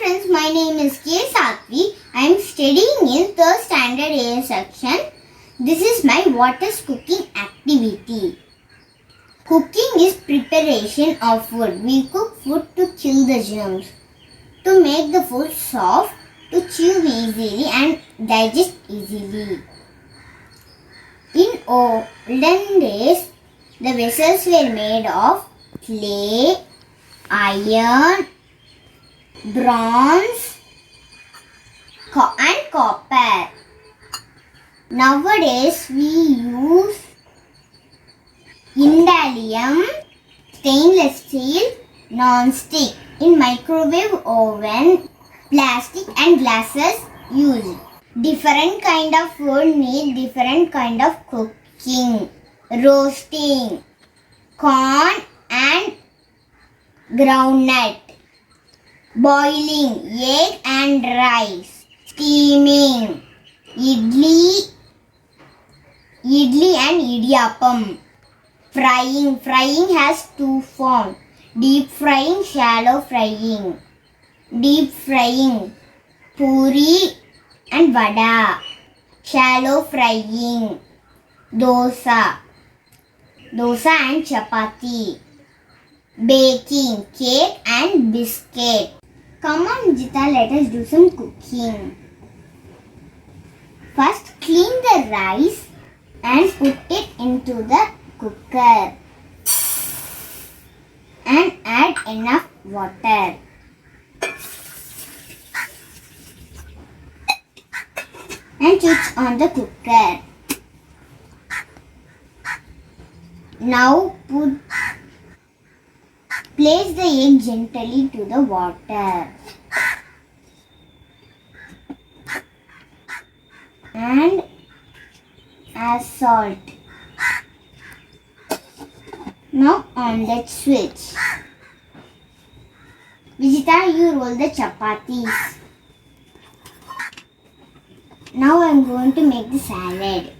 friends, my name is Sathvi. I am studying in 3rd standard A section. This is my what is cooking activity. Cooking is preparation of food. We cook food to kill the germs, to make the food soft, to chew easily and digest easily. In olden days, the vessels were made of clay, iron, bronze and copper. Nowadays we use indalium, stainless steel, non-stick. In microwave oven, plastic and glasses used. Different kind of food need different kind of cooking. Roasting, corn and groundnut. Boiling, egg and rice. Steaming, idli and idiyappam. Frying has two forms. Deep frying, shallow frying. Deep frying, puri and vada. Shallow frying, dosa and chapati. Baking, cake and biscuit. Come on Jita, let us do some cooking. First clean the rice and put it into the cooker and add enough water. And switch on the cooker. Now place the egg gently to the water and add salt. Now on that switch. Vijita, you roll the chapatis. Now I am going to make the salad.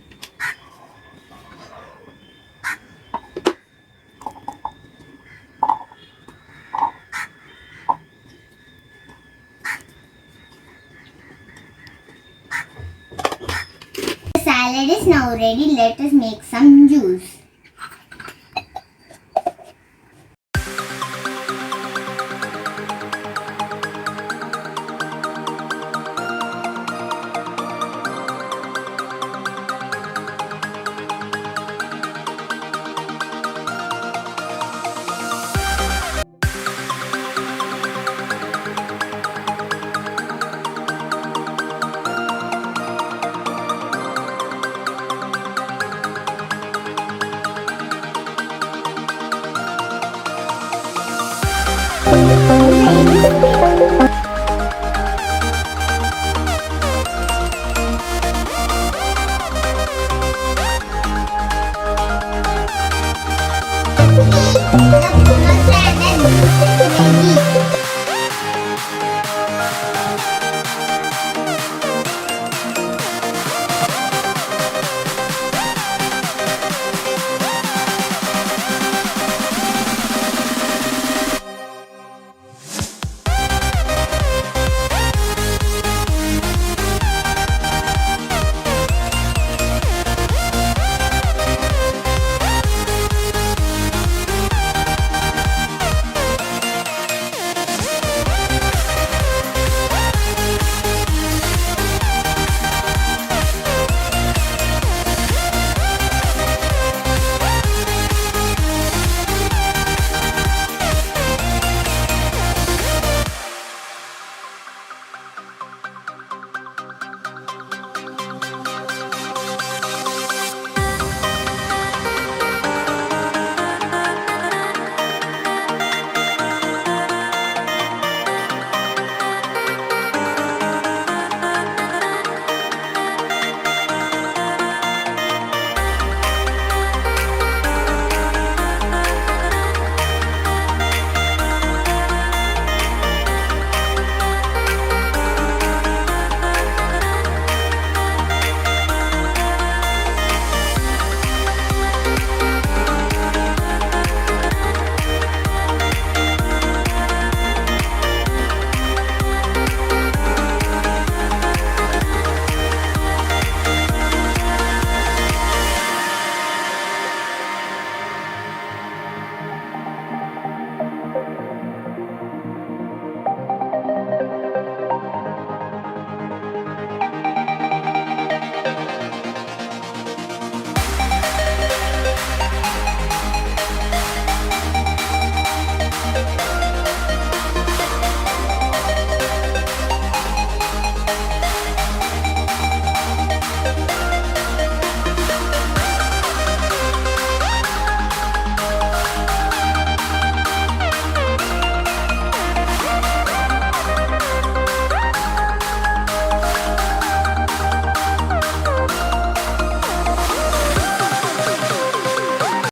The salad is now ready. Let us make some juice. The